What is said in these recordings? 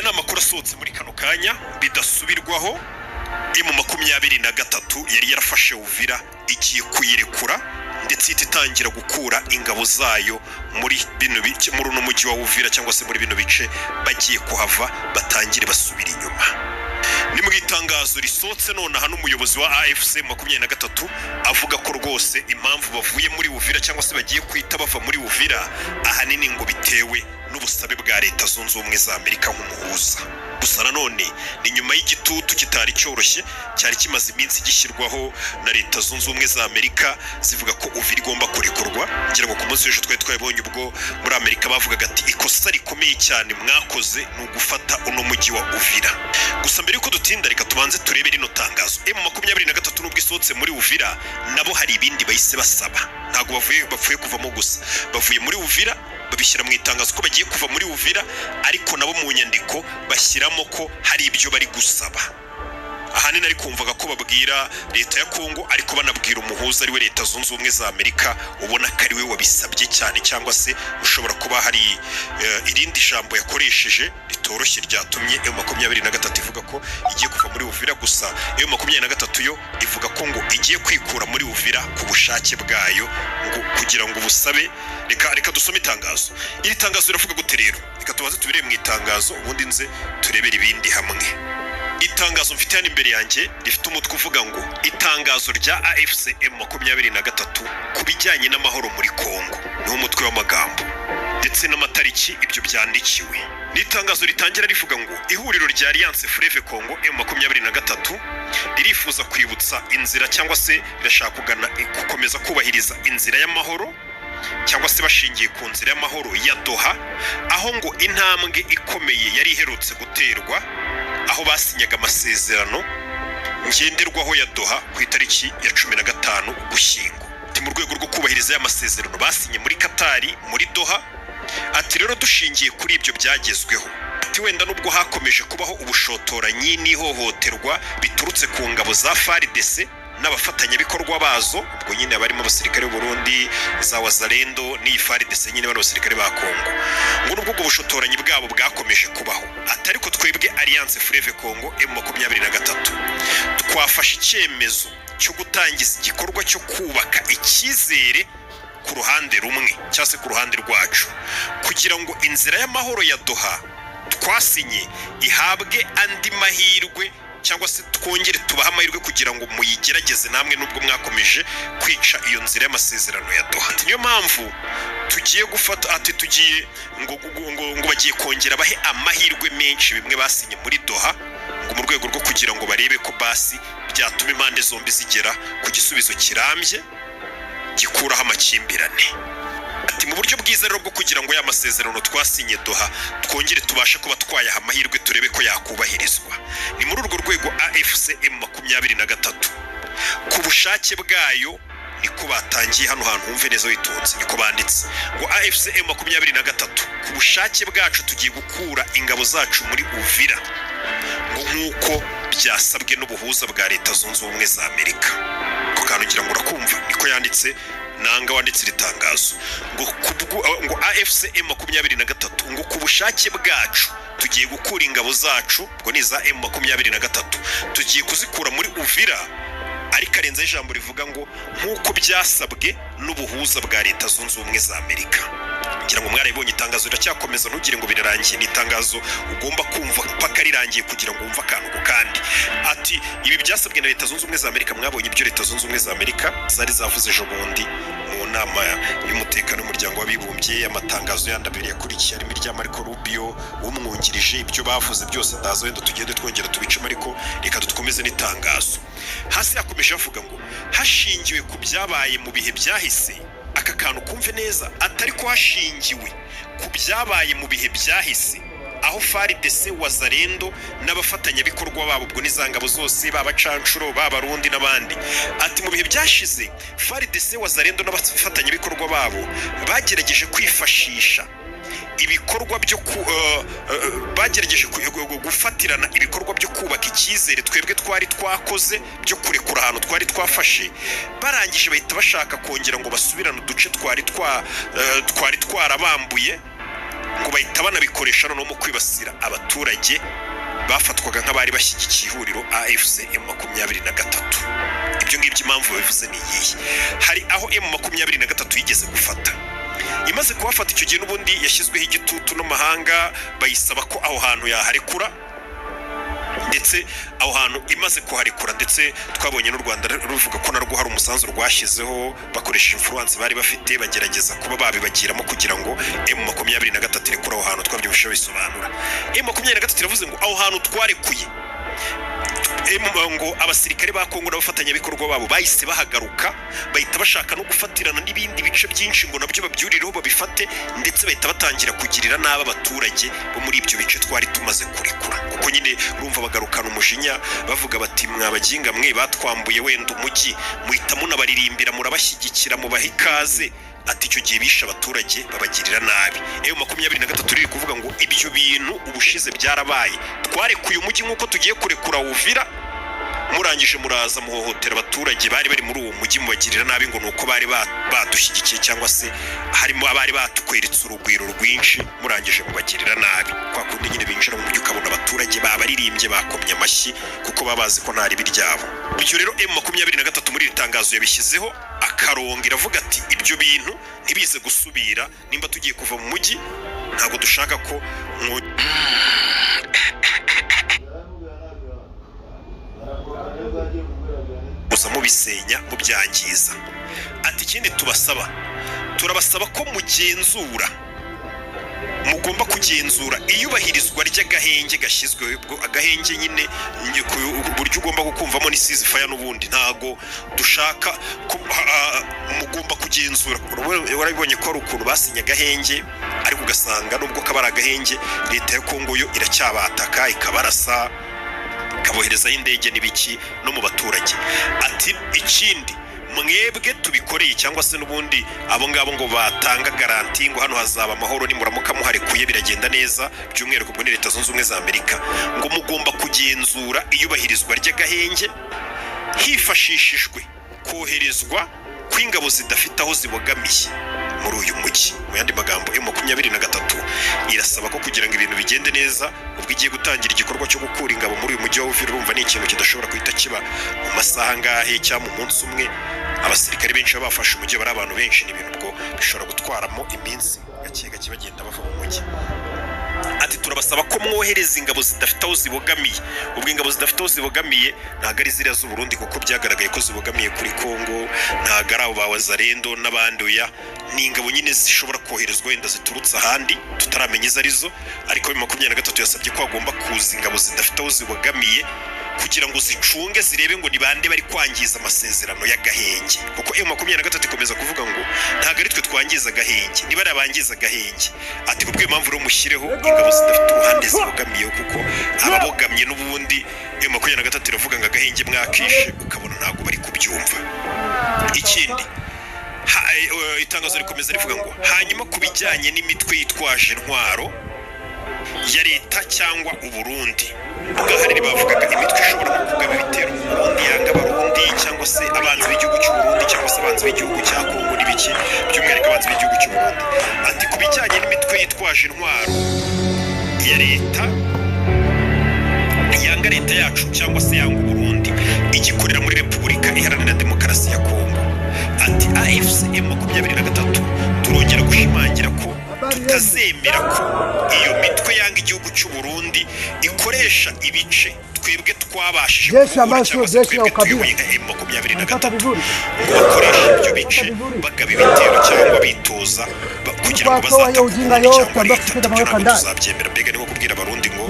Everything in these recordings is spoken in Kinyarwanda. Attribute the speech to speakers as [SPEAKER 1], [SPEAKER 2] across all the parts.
[SPEAKER 1] ni amakuru asohotse muri kano kanya bidasubirwaho. M23 yari yarafashe Uvira igiye kuyirekura ndetse itangira gukura ingabo zayo muri bino bice muri no mujyi wa Uvira cyangwa se muri bino bice bagiye kuhava batangire basubira inyuma. Ni mu gitangazo risohotse none hano umuyobozi wa AFC 23 avuga ko rwose impamvu bavuye muri Uvira cyangwa se bagiye kwita bava muri Uvira ahanini ngo bitewe n'ubusabe bwa leta zunze ubumwe za Amerika nk'umuhuza. Gusa nanone ni nyuma y'igitutu kitari cyoroshye cyari kimaze iminsi gishyirwaho na leta zunze ubumwe za Amerika zivuga ko Uvira igomba kurekurwa. Ngira ngo ku munsi w'ejo twabonye ubwo muri Amerika bavugaga ati ikosa rikomeye cyane mwakoze ni ugufata uno mujyi wa Uvira. Gusa mbere yuko dutinda reka tubanze turebe rino tangazo. M23 nubwo isohotse muri Uvira nabo hari ibindi bahise basaba. Ntago bapfuye kuvamo gusa. Bavuye muri Uvira babishyira mu itangazo ko bagiye kuva muri Uvira ariko nabo mu nyandiko bashyiramo ko hari ibyo bari gusaba. Ahanini ari kumvaga ko babwira leta ya Kongo ariko banabwira umuhuza ari we leta zunze ubumwe za Amerika ubona ko ari we wabisabye cyane cyangwa se ushobora kuba hari irindi jambo yakoresheje ritoroshye ryatumye M23 ivuga ko igiye kuva muri Uvira. Gusa M23 yo ivuga ko ngo igiye kwikura muri Uvira ku bushake bwayo ngo kugira ngo ubusabe reka dusome itangazo. Iri tangazo riravuga gute rero? Reka tubaze tubire mu itangazo ubundi nze turebera ibindi hamwe. Itangazo mfite hano imbere yanjye rifite umutwe uvuga ngo itangazo rya AFC M23 kubijyanye n'amahoro muri Kongo. Ni umutwe w'amagambo ndetse n'amatariki ibyo byandikiwe. Ni itangazo ritangira rivuga ngo ihuriro rya Alliance Fleuve Congo M23 ririfuza kwibutsa inzira cyangwa se rirashaka gukomeza kubahiriza inzira y'amahoro cyangwa se bashingiye ku nzira y'amahoro ya Doha, aho ngo intambwe ikomeye yari iherutse guterwa aho basinyaga amasezerano ngenderwaho ya Doha ku itariki ya 15 Ugushyingo. Mu rwego rwo kubahiriza ya masezerano basinye muri Katari muri Doha. Ati rero dushingiye kuri ibyo byagezweho, ati wenda nubwo hakomeje kubaho ubushotoranyi n'ihohoterwa biturutse ku ngabo za FARDC n'abafatanyabikorwa bazo, ubwo nyine abarimo abasirikare b'u Burundi za Wazalendo ni FARDC nyine bano basirikare ba Kongo, ngo nubwo ubwo bushotoranyi bwabo bwakomeje kubaho, atari ko twebwe Alliance Fleuve Congo M23 twafashe icyemezo cyo gutangiza igikorwa cyo kubaka icyizere ku ruhande rumwe cyangwa se ku ruhande rwacu kugira ngo inzira y'amahoro ya Doha twasinye ihabwe andi mahirwe cyangwa se twongere tubaha amahirwe kugira ngo muyigerageze namwe nubwo mwakomeje kwica iyo nzira y'amasezerano ya Doha. Niyo mpamvu tugiye gufata ati tugiye ngo bagiye kongera bahe amahirwe menshi bimwe basinye muri Doha ngo mu rwego rwo kugira ngo barebe ko basi byatuma impande zombi zigera ku gisubizo kirambye gikuraho amakimbirane. Ati mu buryo bwiza rero bwo kugira ngo ya masezerano twasinye Doha twongere tubashe kuba twayaha amahirwe turebe ko yakubahirizwa. Ni muri urwo rwego AFC M23 ku bushake bwayo niko batangiye hano hantu humve neza witonze niko banditse ngo AFC M23 ku bushake bwacu tugiye gukura ingabo zacu muri Uvira ngo nkuko byasabwe n'ubuhuza bwa leta zunze ubumwe za Amerika. Ko kanugira ngo urakumva niko yanditse nanga wanditse ritangazo ngo AFC M23 ngo ku bushake bwacu tugiye gukura ingabo zacu ngo ni za M23 tugiye kuzikura muri Uvira, ariko arenze ijambo rivuga ngo nkuko byasabwe n'ubuhuza bwa leta zunze ubumwe za Amerika. Ngira ngo mwarabibonye itangazo riracyakomeza ntugire ngo birarangiye. Ni itangazo ugomba kumva paka rirangiye kugira ngo wumve akantu kandi. Ati ibi byasabwe na leta zunze ubumwe za Amerika. Mwabonye ibyo leta zunze ubumwe za Amerika zari zavuze ejo bundi mu nama y'umutekano w'umuryango w'abibumbye. Amatangazo yandabiriye kuri iki harimo irya Marco Rubio umwungirije. Ibyo bavuze byose ndazo wenda tugende twongera tubicemo, ariko reka dukomeze n'itangazo. Hasi yakomeje avuga ngo hashingiwe ku byabaye mu bihe byahise. Aka kantu kumve neza, atari ko hashingiwe ku byabaye mu bihe byahise aho FARDC Wazalendo n'abafatanyabikorwa babo ubwo nizangabo zose babacancuro b'abarundi n'abandi. Ati mu bihe byashize FARDC Wazalendo n'abafatanyabikorwa babo bagerageje kwifashisha ibikorwa byo bagerageje gufatirana ibikorwa byo kubaka icyizere twebwe twari twakoze byo kurekura ahantu twari twafashe, barangije bahita bashaka kongera ngo basubirane uduce twari twarabambuye ngo bahita banabikoresha no mu kwibasira abaturage bafatwaga nk'abari bashyigikiye ihuriro AFC M23. Ibyo ngibyo impamvu babivuze ni iyihe? Hari aho M23 yigeze gufata, imaze kuhafata icyo gihe n'ubundi yashyizweho igitutu n'amahanga bayisaba ko aho hantu yaharekura, ndetse aho hantu imaze kuharekura, ndetse twabonye n'u Rwanda ruvuga ko narwo hari umusanzu rwashyizeho bakoresha influence bari bafite, bagerageza kuba babibagiramo kugira ngo M23 irekure aho hantu. Twabyumvishe bisobanura M23 iravuze ngo aho hantu twarekuye, ngo abasirikare ba Kongo n'abafatanyabikorwa babo bahise bahagaruka, bahita bashaka no gufatirana n'ibindi bice byinshi ngo nabyo babyurireho babifate, ndetse bahita batangira kugirira nabi abaturage bo muri ibyo bice twari tumaze kurekura. Kuko nyine urumva bagarukana umujinya bavuga bati mwabaginga mwe batwambuye wenda umujyi, muhita munabaririmbira murabashyigikira mubaha ikaze. Ati icyo gihe bisha abaturage babagirira nabi. M23 riri kuvuga ngo ibyo bintu ubushize byarabaye, twarekuye umujyi nk'uko tugiye kurekura Uvira, murangije muraza muhohotera abaturage bari bari muri uwo mujyi mubagirira nabi ngo nuko bari badushyigikiye cyangwa se harimo abari batukweretse urugwiro rwinshi, murangije mubagirira nabi. Kwa kundi nyine binjira mu mujyi ukabona abaturage babaririmbye bakomye amashyi kuko babazi ko ntari biryabo. Bityo rero M23 muri itangazo yabishyizeho akarongo, iravuga ati ibyo bintu ntibize gusubira, nimba tugiye kuva mu mujyi ntabwo dushaka ko gusa mubisenya mubyangiza. Ati ikindi turabasaba ko mugomba kugenzura iyubahirizwa ry'agahenge gashyizweho. Agahenge nyine uburyo ugomba gukumvamo ni ceasefire n'ubundi ntago dushaka ko mugomba kugenzura. Warabibonye ko ari ukuntu basinye agahenge, ariko ugasanga nubwo kabara agahenge leta ya Kongo yo iracyabataka ikabarasa ikaboherezaho indege n'ibiki no mu baturage. Ati ikindi mwebwe tubikoreye cyangwa se n'ubundi abo ngabo ngo batanga garanti ngo hano hazaba amahoro nimuramuka muharekuye biragenda neza, by'umwihariko ubwo ni Leta Zunze Ubumwe za Amerika, ngo mugomba kugenzura iyubahirizwa ry'agahenge hifashishijwe koherezwa kw'ingabo zidafite aho zibogamiye muri uyu mujyi. Mu yandi magambo M23 irasaba ko kugira ngo ibintu bigende neza, ubwo igiye gutangira igikorwa cyo gukura ingabo muri uyu mujyi wa Uvira, urumva ni ikintu kidashobora guhita kiba mu masaha ngahe cyangwa mu munsi umwe. Abasirikare benshi bafashe umujyi, bari abantu benshi, n'ibintu ubwo bishobora gutwaramo iminsi gake gake bagenda bava mu mujyi. Ati turabasaba ko mwohereza ingabo zidafite aho zibogamiye. Ubwo ingabo zidafite aho zibogamiye ntabwo ari ziriya z'u Burundi kuko byagaragaye ko zibogamiye kuri Kongo, ntabwo ari abo ba Wazalendo n'abandi, oya ni ingabo nyine zishobora koherezwa wenda ziturutse ahandi tutaramenya izo arizo. Ariko M23 yasabye ko hagomba kuza ingabo zidafite aho zibogamiye kugira ngo zicunge zirebe ngo ni bande bari kwangiza amasezerano y'agahenge. Kuko M23 ikomeza kuvuga ngo ntabwo ari twe twangiza agahenge, niba ari abangiza agahenge. Ati kubwo impamvu rero mushyireho ingabo zidafite uruhande zibogamiye, kuko ababogamye n'ubundi M23 iravuga ngo agahenge mwakishe, ukabona ntabwo bari kubyumva. Ikindi itangazo rikomeza rivuga ngo hanyuma ku bijyanye n'imitwe yitwaje intwaro ya leta cyangwa Uburundi, ngaha rero bavugaga imitwe ishobora kugaba ibitero mu Burundi yanga abarundi cyangwa se abanzi b'igihugu cy'u Burundi cyangwa se abanzi b'igihugu cya Kongo n'ibiki, by'umwihariko abanzi b'igihugu cy'u Burundi. Ati ku bijyanye n'imitwe yitwaje intwaro ya leta yanga leta yacu cyangwa se yanga Uburundi igikorera muri Repubulika Iharanira Demokarasi ya Kongo, ati AFC M23 turongera gushimangira ko tutazemera ko iyo mitwe yanga igihugu cy'u Burundi ikoresha ibice twebwe twabashije cyangwa se twebwe tuyoboye nka M23 ngo bakoresha ibyo bice bagaba ibitero cyangwa bitoza kugira ngo bazataka Uburundi cyangwa leta. Ntabwo tuzabyemera. Mbega ni nko kubwira abarundi ngo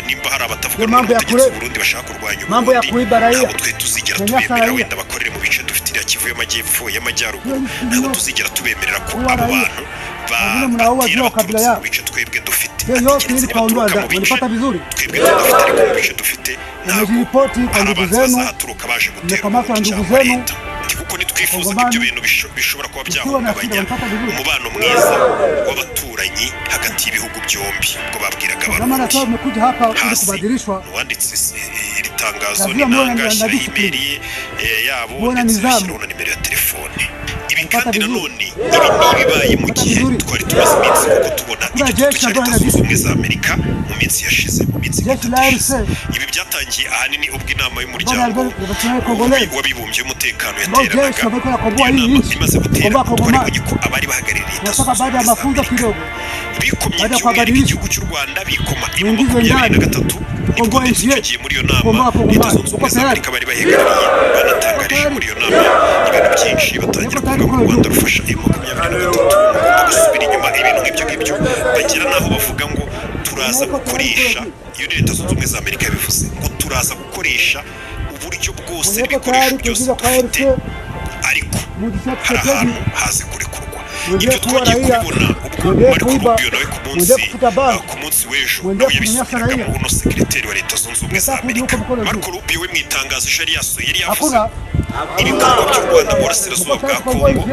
[SPEAKER 1] nimba hari abatavuga n'ubutegetsi Burundi bashaka kurwanya Uburundi, ntabwo twe tuzigera tubemerera wenda bakorere mu bice dufite iriya Kivu y'amajyepfo y'amajyaruguru, ntabwo tuzigera tubemerera ko abo bantu batera baturutse mu bice twebwe dufite. Keretse nibaturuka mu bice twebwe tudafite, ariko mu bice dufite ntabwo hari abanzi bazahaturuka baje gutera Uburundi cyangwa leta. Kuko nitwifuza ko ibyo bintu bishobora kuba byahungabanya umubano mwiza w'abaturanyi hagati y'ibihugu byombi. Ubwo babwiraga abarundi hasi uwanditse iri tangazo n'intanga ashyiraho imeri yabo ndetse bashyiraho na nimero ya telefone. Ibi kandi nanone ibi bibaye mu gihe twari tumaze iminsi kuko tubona igitutu cya Leta Zunze Ubumwe za Amerika mu minsi yashize, mu minsi yashize. Ibi byatangiye ahanini ubwo inama y'umuryango w'abibumbye w'umutekano yateranaga. Iyo nama imaze gutera twaribonye ko abari bahagarariye Leta Zunze Ubumwe za Amerika bikomye by'umwihariko igihugu cy'u Rwanda bikoma M23 nibwo ndetse icyo gihe muri iyo nama Leta Zunze Ubumwe za Amerika bari bahagarariye banatangarije muri iyo nama ibintu byinshi batangira kuvuga ko u Rwanda rufasha M23 mugomba gusubira inyuma ibintu nk'ibyo ngibyo bagera n'aho bavuga ngo turaza gukoresha, iyo Leta Zunze Ubumwe za Amerika yabivuze ngo turaza gukoresha uburyo bwose n'ibikoresho byose dufite ariko hari ahantu haze kurekurwa. Ibyo twagiye kubibona ubwo Marco Rubio nawe ku munsi w'ejo nawe yabisubiragamo uno sekreteri wa Leta Zunze Ubumwe za Amerika. Marco Rubio we mu itangazo yari yavuze ibikorwa by'u Rwanda mu burasirazuba bwa Kongo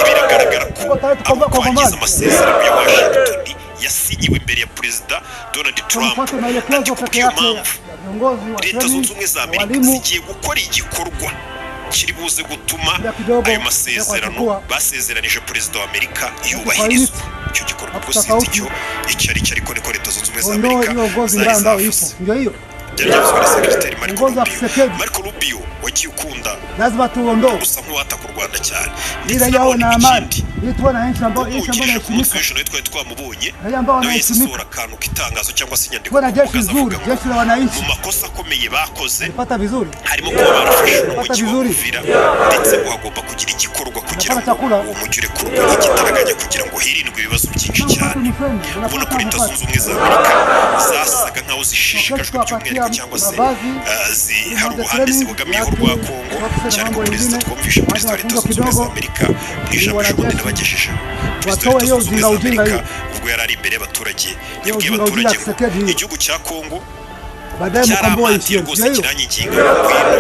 [SPEAKER 1] biragaragara ko abo kwangiza amasezerano ya Washington yasinyiwe imbere ya Perezida Donald Trump, ati kubw'iyo mpamvu Leta Zunze Ubumwe za Amerika zigiye gukora igikorwa kiri buze gutuma ayo masezerano basezeranije Perezida wa Amerika yubahirizwa. Icyo gikorwa ubwo sinzi icyo ari cyo, ariko niko Leta Zunze Ubumwe za Amerika zari zavuze. Byavuzwe na Sekreteri Marco Rubio wagiye ukunda gusa nk'uwataka u Rwanda cyane. Ndetse nabonye ikindi umwungirije ku munsi w'ejo nawe twari twamubonye nawe yahise asohora akantu k'itangazo cyangwa se inyandiko avuga ngo mu makosa akomeye bakoze harimo kuba barafashe umujyi wa Uvira ndetse hagomba kugira igikorwa kugira ngo uwo mujyi urekurwe nk'igitaraganya kugira ngo hirindwe ibibazo byinshi cyane. Ubona ko Leta Zunze Ubumwe za Amerika zasaga nkaho zishishikajwe by'umwihariko cyangwa se hari uruhande zibogamiyeho rwa Kongo, cyane ko Perezida twumvishe Perezida wa Leta Zunze Ubumwe za Amerika mu ijambo ejobundi nabagejejeho. Perezida wa Leta Zunze Ubumwe za Amerika ubwo yari ari imbere y'abaturage yabwiye abaturage ngo igihugu cya Kongo cyarampatiye rwose kiranyiginga ngwino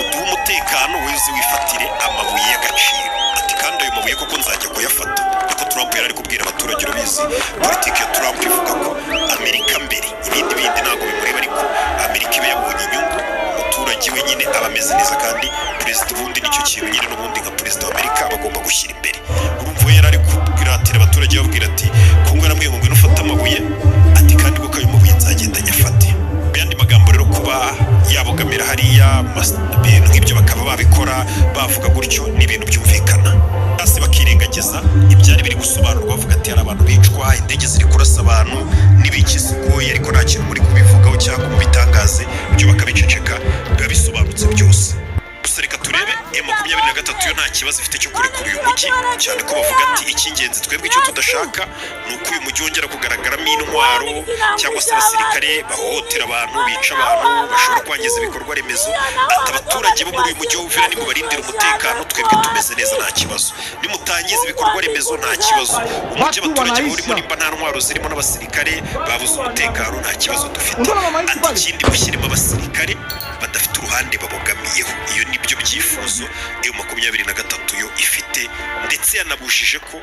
[SPEAKER 1] uduhe umutekano weze wifatire amabuye y'agaciro. Ati kandi ayo mabuye koko nzajya kuyafata. Niko Trump yari ari kubwira abaturage. Urabizi politiki ya Trump ivuga ko Amerika mbere ibindi ntabwo bimureba, ariko Amerika iba yabonye inyungu, umuturage we nyine aba ameze neza, kandi Perezida ubundi nicyo kintu nyine n'ubundi nka Perezida wa Amerika bagomba gushyira imbere. Urumva yari ari kubiratira abaturage babwira ati Kongo yaramwiye ngo ngwino ufate amabuye, ati kandi kuko ayo mabuye nzagenda nyafate. Byandi magambo rero kuba yabogamira hariya ibintu nk'ibyo bakaba babikora bavuga gutyo ni ibintu byumvikana, hasi bakirengagiza ibyari biri gusobanurwa bavuga ati hari abantu bicwa, indege ziri kurasa abantu n'ibikisugoye, ariko nta kintu muri kubivugaho cyangwa mu bitangaze byo bakabiceceka biba bisobanutse byose. Gusa reka turebe M23 yo nta kibazo ifite cyo kurekura uyu mujyi, cyane ko bavuga ati icy'ingenzi twebwe icyo tudashaka ni uko uyu mujyi wongera kugaragaramo intwaro cyangwa se abasirikare bahohotera abantu, bica abantu, bashobora kwangiza ibikorwa remezo. Ati abaturage bo muri uyu mujyi wa Uvira nimubarindira umutekano twebwe tumeze neza nta kibazo, nimutangiza ibikorwa remezo nta kibazo. Umujyi abaturage bawurimo nimba nta ntwaro zirimo n'abasirikare babuze umutekano nta kibazo dufite. Ati ikindi mushyiremo abasirikare badafite uruhande babogamiyeho. Iyo nibyo byifuzo M23 yo ifite, ndetse yanabujije ko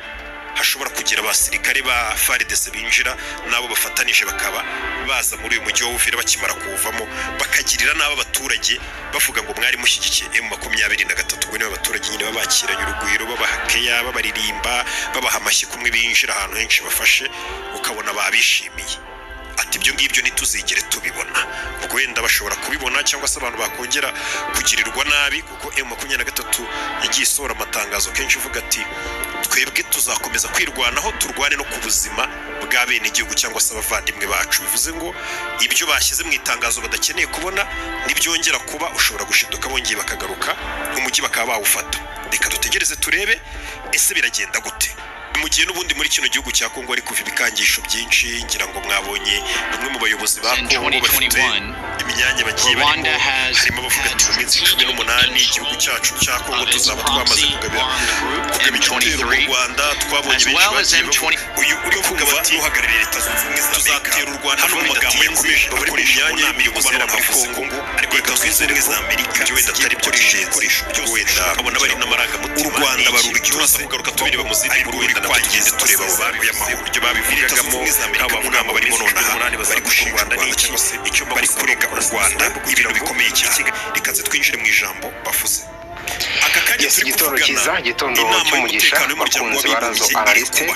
[SPEAKER 1] hashobora kugira abasirikare ba FARDC binjira nabo bafatanije bakaba baza muri uyu mujyi wa Uvira bakimara kuwuvamo bakagirira n'aba abaturage bavuga ngo mwari mushyigikiye M23. Ubwo niba abaturage nyine babakiranye urugwiro, babahakeya, babaririmba, babaha amashyi kumwe binjira ahantu henshi bafashe, ukabona babishimiye. Ati ibyo ngibyo ntituzigere tubibona. Ubwo wenda bashobora kubibona cyangwa se abantu bakongera kugirirwa nabi, kuko M23 yagiye isohora amatangazo kenshi ivuga ati twebwe tuzakomeza kwirwanaho turwane no ku buzima bwa bene igihugu cyangwa se abavandimwe bacu. Bivuze ngo ibyo bashyize mu itangazo badakeneye kubona nibyongera kuba ushobora gushiduka bongeye bakagaruka umujyi bakaba bawufata. Reka dutegereze turebe ese biragenda gute. Mu gihe n'ubundi muri kino gihugu cya Kongo ari kuva ibikangisho byinshi, ngira ngo mwabonye bamwe mu bayobozi ba Kongo bafite imyanya bagiye barimo, harimo bavuga ati mu minsi 18 igihugu cyacu cya Kongo tuzaba twamaze kugaba igitero mu Rwanda. Twabonye benshi uyu uri kuvuga bati uhagarariye Leta Zunze Ubumwe za Amerika tuzatera u Rwanda. Hano mu magambo yakomeje bakoresha imyanya y'imiyobozi y'Abakongo, ariko Leta Zunze Ubumwe za Amerika byo wenda atari byo bikoresho byose wenda abona bari n'amarangamutima. U Rwanda baruri cyose kugaruka tubireba mu zindi Rwanda kwangiza tureba babuye amahuryo babivugagamo abavuga ngo barimo nonaha bari gushinja u Rwanda icyo bari kurega u Rwanda ibintu bikomeye cyane. Reka twinjire mu ijambo bavuze. Aka kanya turi kuvugana inama y'umutekano y'umuryango w'abibumbye iri kuba